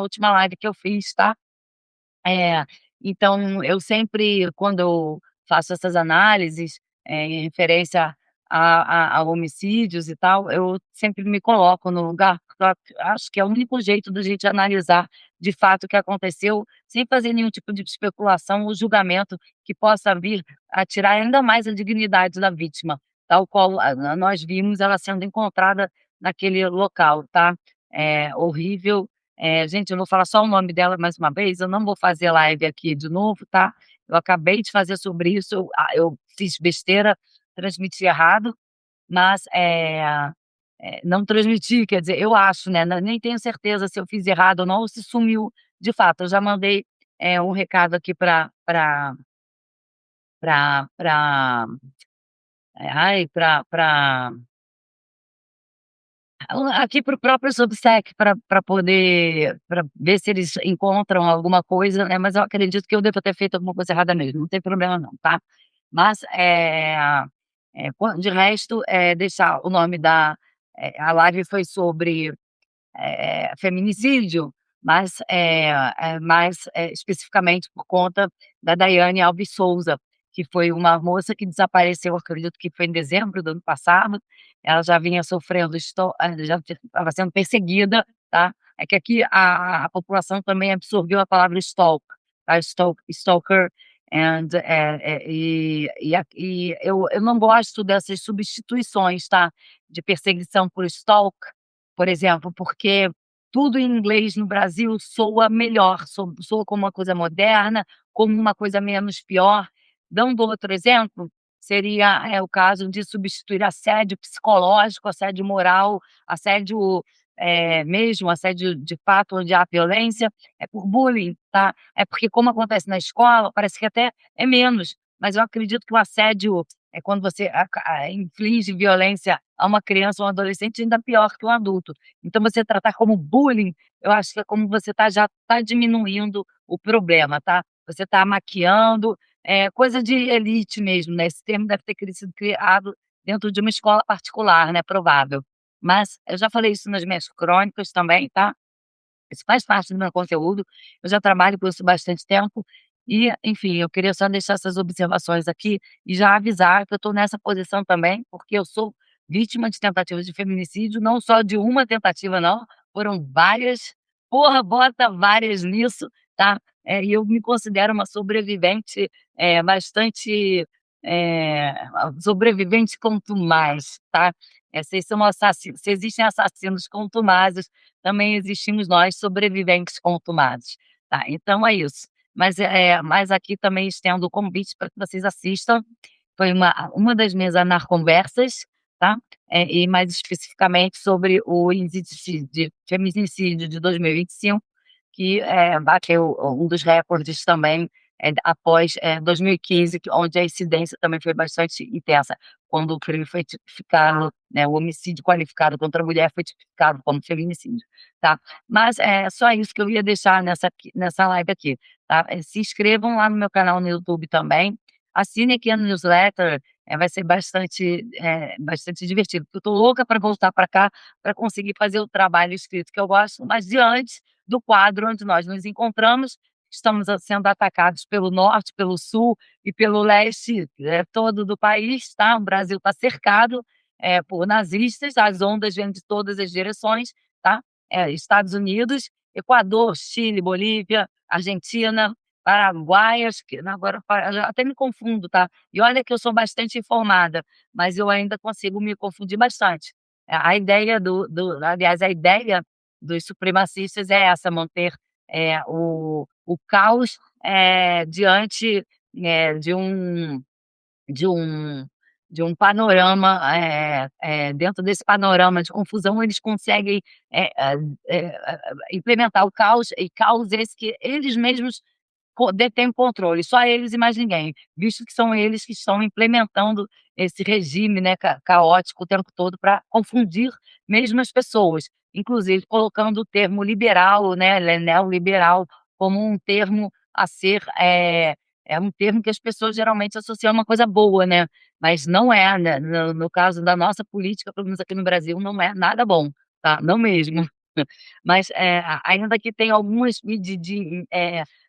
última live que eu fiz, tá? É, então eu sempre, quando eu faço essas análises, em referência a homicídios e tal, eu sempre me coloco no lugar, porque eu acho que é o único jeito da gente analisar de fato o que aconteceu, sem fazer nenhum tipo de especulação ou julgamento que possa vir a tirar ainda mais a dignidade da vítima, tal qual nós vimos ela sendo encontrada naquele local, tá? É horrível. Gente, eu vou falar só o nome dela mais uma vez, eu não vou fazer live aqui de novo, tá? Eu acabei de fazer sobre isso, eu fiz besteira, transmiti errado, mas, não transmiti, quer dizer, eu acho, né, nem tenho certeza se eu fiz errado ou não, ou se sumiu de fato. Eu já mandei, um recado aqui pra ai, pra aqui para o próprio Substack para poder para ver se eles encontram alguma coisa, né, mas eu acredito que eu devo ter feito alguma coisa errada mesmo, não tem problema não, tá. Mas, quan de resto, deixar o nome a live foi sobre feminicídio, mas, mais, especificamente por conta da Daiane Alves Souza, que foi uma moça que desapareceu, acredito que foi em dezembro do ano passado, ela já vinha sofrendo já estava sendo perseguida, tá. É que aqui a população também absorveu a palavra tá, stalker and, e eu não gosto dessas substituições, tá, de perseguição por stalk, por exemplo, porque tudo em inglês no Brasil soa melhor, soa como uma coisa moderna, como uma coisa menos pior. Dando outro exemplo, seria, o caso de substituir assédio psicológico, assédio moral, assédio, mesmo assédio de fato onde há violência, por bullying, tá. É porque como acontece na escola, parece que até é menos, mas eu acredito que o assédio é quando você inflige violência a uma criança ou um adolescente, ainda pior que um adulto. Então você tratar como bullying, eu acho que é como você já está diminuindo o problema, tá. Você está maquiando, coisa de elite mesmo, né, esse termo deve ter sido criado dentro de uma escola particular, né, provável. Mas eu já falei isso nas minhas crônicas também, tá. Isso faz parte do meu conteúdo, eu já trabalho com isso há bastante tempo e, enfim, eu queria só deixar essas observações aqui e já avisar que eu estou nessa posição também, porque eu sou vítima de tentativas de feminicídio, não só de uma tentativa não, foram várias, porra, bota várias nisso, tá. E eu me considero uma sobrevivente, bastante, eh, sobrevivente contumaz, tá. Se existem assassinos contumazes, também existimos nós sobreviventes contumados, tá, então é isso. Mas aqui também estendo o convite para que vocês assistam, foi uma das minhas anarconversas, tá, e mais especificamente sobre o índice de feminicídio de 2025, que, bateu um dos recordes também, após, 2015, onde a incidência também foi bastante intensa, quando o crime foi tipificado, né, o homicídio qualificado contra a mulher foi tipificado como feminicídio, tá. Mas é só isso que eu ia deixar nessa live aqui, tá. Se inscrevam lá no meu canal no YouTube também, assinem aqui a newsletter, vai ser bastante divertido, porque eu tô louca para voltar para cá, para conseguir fazer o trabalho escrito que eu gosto, mas diante do quadro onde nós nos encontramos, estamos sendo atacados pelo norte, pelo sul e pelo leste, todo do país, tá. O Brasil está cercado, por nazistas, as ondas vêm de todas as direções, tá. Estados Unidos, Equador, Chile, Bolívia, Argentina, Paraguai, acho que agora já até me confundo, tá. E olha que eu sou bastante informada, mas eu ainda consigo me confundir bastante. A ideia aliás, a ideia dos supremacistas é essa, manter, o caos, diante, de de um de um panorama, dentro desse panorama de confusão, eles conseguem, implementar o caos, e caos esse que eles mesmos detêm o controle, só eles e mais ninguém, visto que são eles que estão implementando esse regime, né, caótico o tempo todo para confundir mesmo as pessoas, inclusive colocando o termo liberal, né, neoliberal, como um termo a ser, é um termo que as pessoas geralmente associam a uma coisa boa, né, mas não é, né, no caso da nossa política, pelo menos aqui no Brasil, não é nada bom, tá, não mesmo. Mas, ainda que tem algumas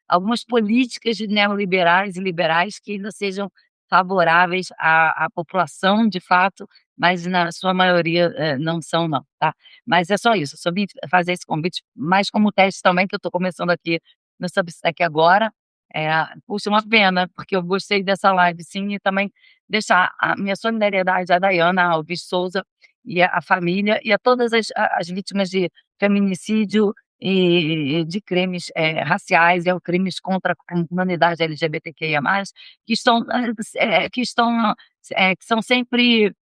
algumas políticas neoliberais e liberais que ainda sejam favoráveis à população de fato, mas na sua maioria, não são não, tá. Mas é só isso, eu só vim fazer esse convite mais como teste também, que eu estou começando aqui no Substack agora. Puxa, uma pena, porque eu gostei dessa live sim, e também deixar a minha solidariedade à Daiana Alves Souza e à família e a todas as vítimas de feminicídio e de crimes, raciais e crimes contra a comunidade LGBTQIA+, que estão, que são sempre,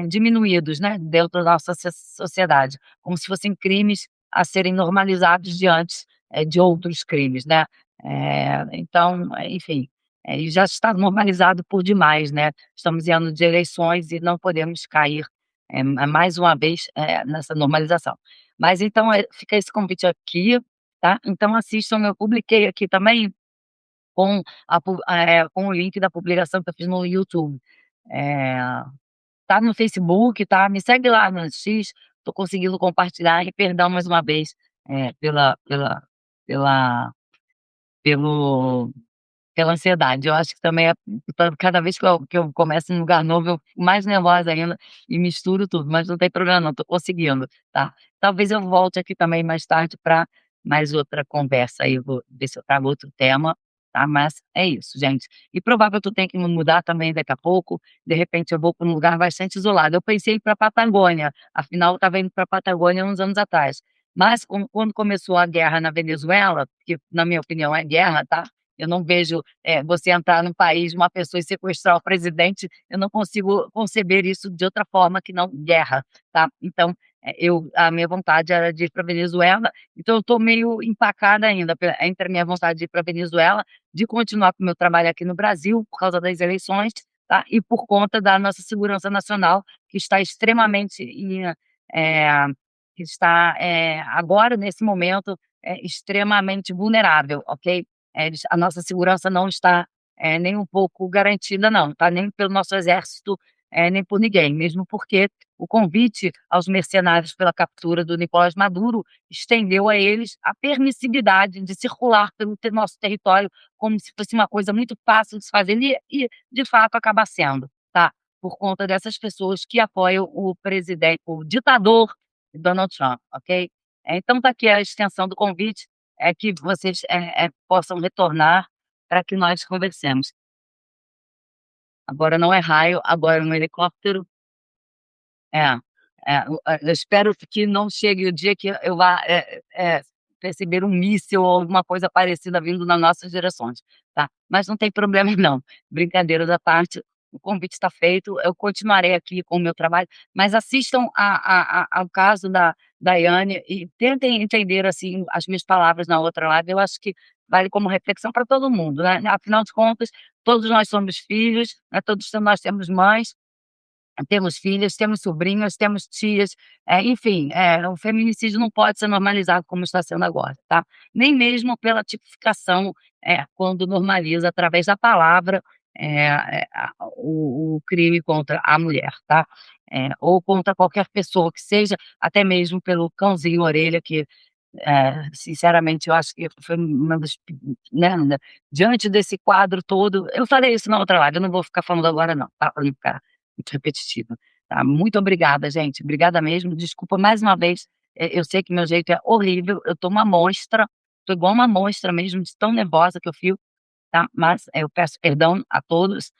diminuídos, né, dentro da nossa sociedade, como se fossem crimes a serem normalizados diante, de outros crimes, né. Então, enfim, e já está normalizado por demais, né. Estamos em ano de eleições e não podemos cair, mais uma vez, nessa normalização. Mas então, fica esse convite aqui, tá. Então assistam, eu publiquei aqui também com o link da publicação que eu fiz no YouTube. Eh, tá no Facebook, tá, me segue lá no X, tô conseguindo compartilhar e perdão mais uma vez, pela pelo pela ansiedade. Eu acho que também cada vez que eu começo em um lugar novo, eu fico mais nervosa ainda e misturo tudo, mas não tem problema não, tô conseguindo, tá. Talvez eu volte aqui também mais tarde para mais outra conversa aí, eu vou ver se eu trago outro tema, tá, mas é isso, gente. E provável que eu tenha que me mudar também daqui a pouco, de repente eu vou para um lugar bastante isolado. Eu pensei em ir pra Patagônia, afinal eu estava indo pra Patagônia uns anos atrás, mas quando começou a guerra na Venezuela, que na minha opinião é guerra, tá, eu não vejo, você entrar num país, uma pessoa e sequestrar o presidente, eu não consigo conceber isso de outra forma que não guerra, tá. Então, a minha vontade era de ir pra Venezuela, então eu estou meio empacada ainda entre a minha vontade de ir pra Venezuela, de continuar com o meu trabalho aqui no Brasil, por causa das eleições, tá, e por conta da nossa segurança nacional, que está extremamente eh, que está, agora nesse momento, extremamente vulnerável, ok. A nossa segurança não está, nem um pouco garantida não, tá, nem pelo nosso exército, nem por ninguém, mesmo porque o convite aos mercenários pela captura do Nicolás Maduro estendeu a eles a permissividade de circular pelo nosso território como se fosse uma coisa muito fácil de se fazer e de fato acaba sendo, tá, por conta dessas pessoas que apoiam o ditador Donald Trump, ok. Então tá aqui a extensão do convite, que vocês, possam retornar para que nós conversemos. Agora não é raio, agora é um helicóptero. É, eu espero que não chegue o dia que eu vá, perceber um míssil ou alguma coisa parecida vindo nas nossas direções, tá. Mas não tem problema não, brincadeiras à parte, o convite está feito, eu continuarei aqui com o meu trabalho, mas assistam ao caso da Daiane e tentem entender, assim, as minhas palavras na outra live, eu acho que vale como reflexão para todo mundo, né, afinal de contas, todos nós somos filhos, né, todos nós temos mães, temos filhas, temos sobrinhas, temos tias, enfim, o feminicídio não pode ser normalizado como está sendo agora, tá. Nem mesmo pela tipificação, quando normaliza através da palavra, o crime contra a mulher, tá. Ou contra qualquer pessoa que seja, até mesmo pelo cãozinho orelha que, sinceramente eu acho que foi uma das né, diante desse quadro todo eu falei isso na outra live, eu não vou ficar falando agora não, tá, pra não ficar muito repetitiva, tá. Muito obrigada gente, obrigada mesmo, desculpa mais uma vez, eu sei que meu jeito é horrível, eu tô uma monstra, tô igual uma monstra mesmo de tão nervosa que eu fico, tá, mas eu peço perdão a todos,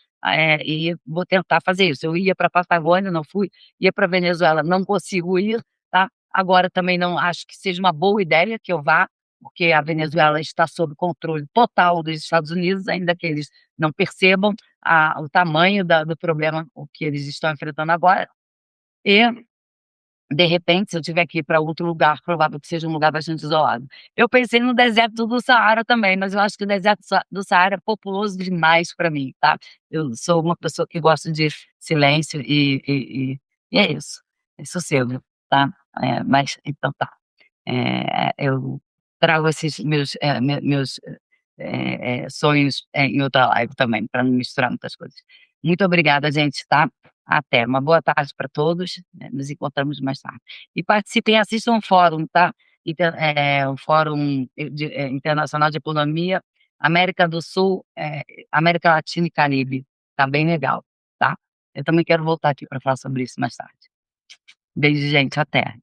e vou tentar fazer isso. Eu ia pra Patagônia, não fui, ia pra Venezuela, não consigo ir, tá. Agora também não acho que seja uma boa ideia que eu vá, porque a Venezuela está sob controle total dos Estados Unidos, ainda que eles não percebam o tamanho do problema o que eles estão enfrentando agora. E, de repente, se eu tiver que ir para outro lugar, provável que seja um lugar bastante isolado. Eu pensei no deserto do Saara também, mas eu acho que o deserto do Saara é populoso demais para mim, tá. Eu sou uma pessoa que gosta de silêncio e é isso, é sossego, tá. Mas então tá. Eu trago esses meus, sonhos, em outra live também, para não misturar muitas coisas. Muito obrigada gente, tá. Até, uma boa tarde para todos, nos encontramos mais tarde. E participem, assistam o fórum, tá, o Fórum Internacional de Economia, América do Sul, América Latina e Caribe, tá bem legal, tá. Eu também quero voltar aqui para falar sobre isso mais tarde. Beijo, gente, até.